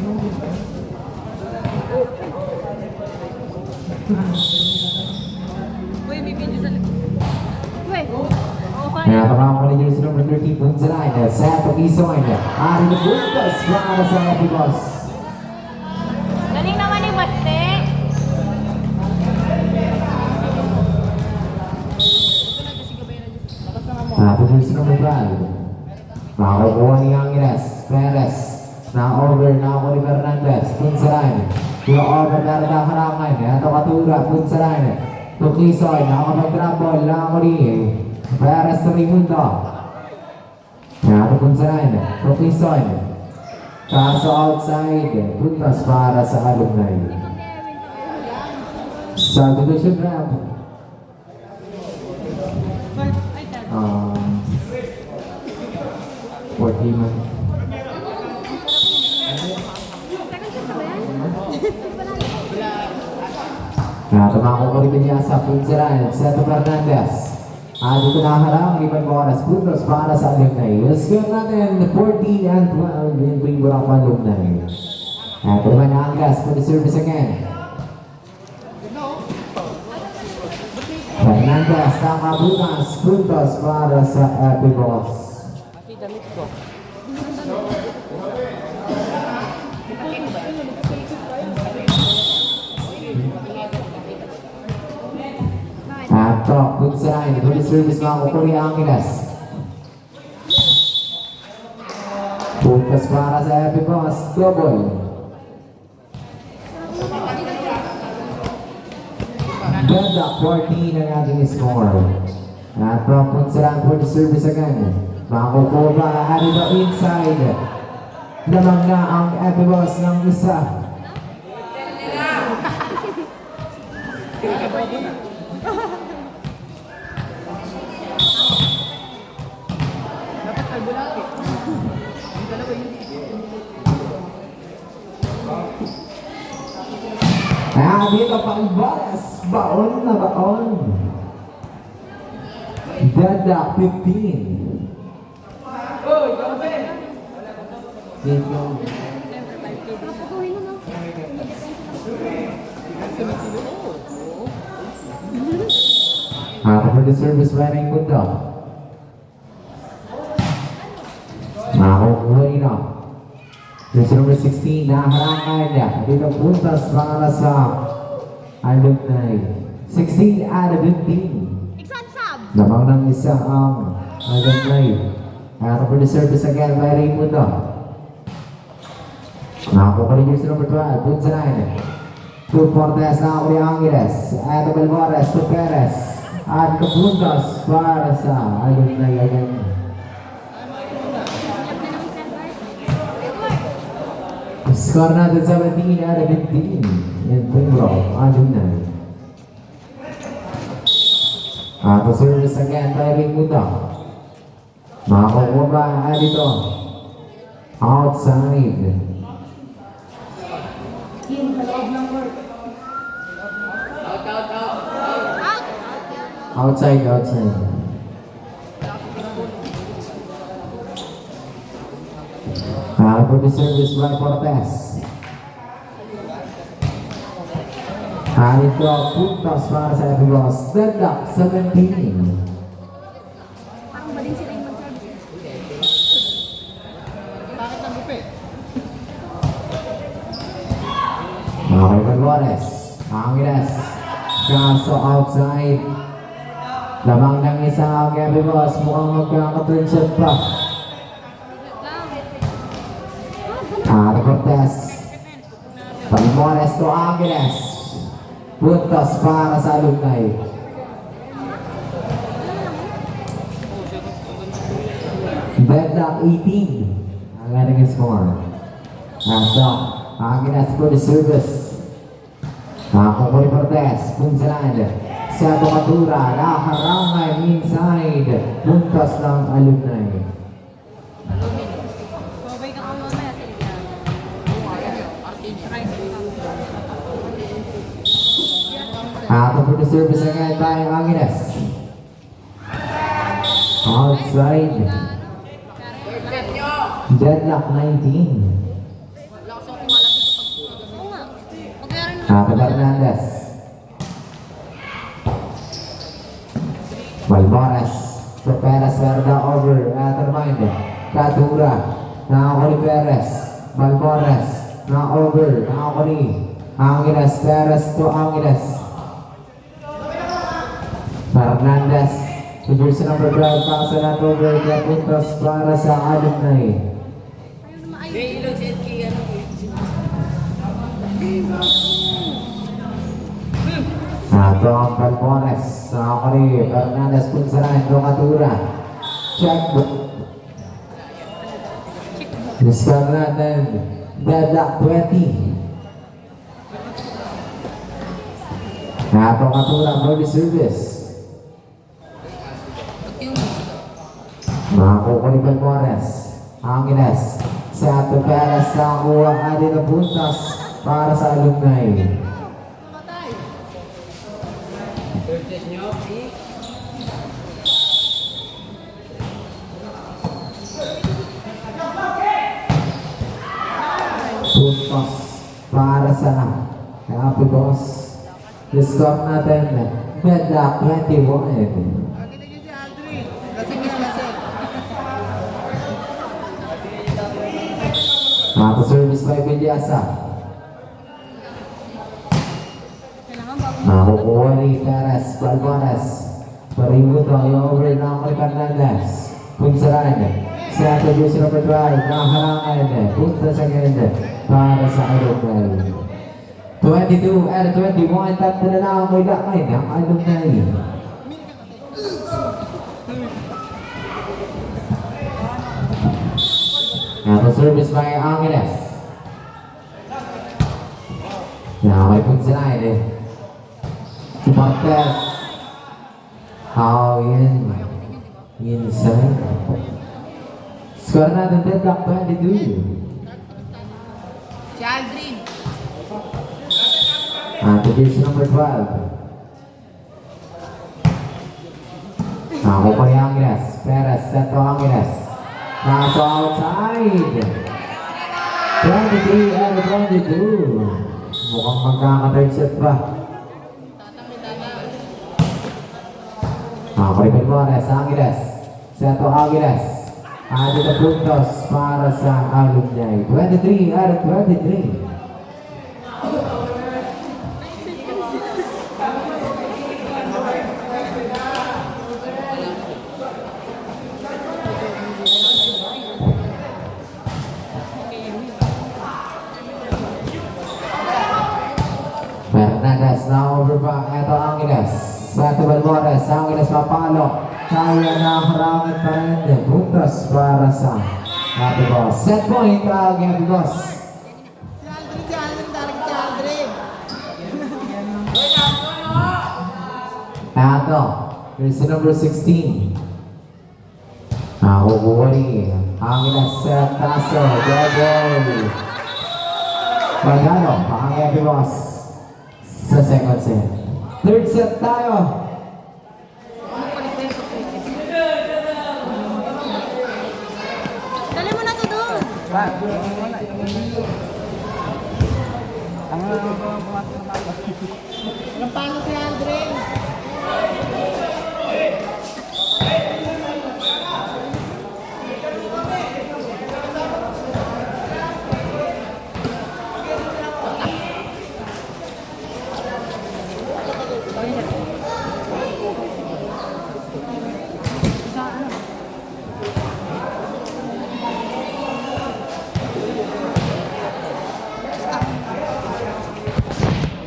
Uy, may video sa likod. Uy! Kaya tamahan ko na jersey number 13 punts sa line. Sa Pakisoy. Ari na puntos para sa Happy Boss. Galing naman ni Maste. Happy jersey number 12. Makakukuha ni Angeles. Perez. Na-over na ako ni Fernandez. Punts sa line. Yung over na nakarangan. Ito Katura. Punts sa line. Pakisoy. Nakakapag-grab ball. Na ako ni Perez sa Raimundo. Ito punts sa line. Pakisoy. Kaso outside. Puntos para sa alumni. Subdivision ramp. 40 man. Tumakong ko rin niya sa Punsaran, Seto Fernandez. Dito nakaharang, Ivan Boras, puntos para sa alumni. Score natin 14 and 12 yung Green Buraka alumni. Ito naman na ang gas for the service again. Fernandez, nakabukas, puntos para sa Happy Boss. Ito, Punsaran, for the service mga kukuri Angeles. Puntos para sa Happy Boss, double. Ganda, 14 ang ating score. At Punsaran for the service again. Makukuha, Arido inside. Lamang na ang Happy Boss ng isa. Dito pang Boras, baon na baon. Dada 15. Dito. For the service wearing mundo. Makukuha ina. There's number 16 na harangan niya. Dito puntas para sa alumni. 16 out of 15. Lamang ng isa ang alumni. For the service again by Raimundo. Nakakuha rin yung number 12. Punta na yun. 2 Fortes na ako ni Angeles. Eto Belmores, 2 Perez. At kapuntas para sa alumni again. Score natin 17 out of 15. Yan po yung alumni. To service again by Raimundo. Makakuha ba dito? Outside. Outside. For the service by Cortez. Ito, puntos para sa Happy Boss. Deadlock, 17. Parang ba din sila yung mag-service? Bakit ang lupi? Okay, Valores. Angeles. Kaso outside. Lamang ng isa ang Happy Boss. Mukhang magkakaturn shot pa. Cortez. Valores to Angeles. Puntos para sa alumni. Deadlock 18 ang ating score. Ito, Angeles for the service. Kukuri Cortez, Punsaran. Sa Tokatura, nakarangan inside. Puntos ng alumni. Babay ka kang mamaya sa For the service again by Angeles. Outside. Deadlock 19. Happy Fernandez. Balmores. Perez Verda over. Atermind. Katura. Nakako ni Perez. Balmores. Na over. Nakako ni Angeles. Perez to Angeles. Fernandez. To jersey number 12. Pasa na over. Kaya puntos para sa alumni. Ito ang Balmores. Nakako ni Fernandez. Punsaran. Katura. Check. Discount natin. Deadlock 20. Ito ang Katura. Early service. Nakakuha ni Balmores. Angeles. Sa Perez. Nakakuha atin na puntas para sa alumni. Puntos para sa Happy Boss. Discount natin. Deadlock 21. Mata service by Villasa. Nakukuha ni Perez. Balmores. Paributo yung over na kay Fernandez. Punsaran. Sa jersey number 12. Nakaharangan. Punta sa ganda para sa alumni. 22 and 21. Tatlo na lang ang may lakay ng alumni. Ito service by Angeles. May punsaran eh. Marquez. Inside. Score natin deadlock 22. Chaldrin. Jersey number 12. Nakuha ni Angeles. Perez. Set to Angeles. Nasa outside. 23 and 22. Mukhang magkaka-third set pa. Nakuha Balmores. Angeles. Set to Angeles. Added na puntos para sa alumni. 23 and 23. Fernandez na over pa. Ito Angeles. Sa Balmores. Angeles mapalo. Kaya na harangan pa rin. Puntos para sa Happy Boss. Set point ang Happy Boss. Ito. Here's the number 16. Nakukuha ni Angeles sa Tasso. Double. Pagano. Ang Happy Boss. Sa second set. Third set tayo. Dali mo na to doon. Walang pano si Andre.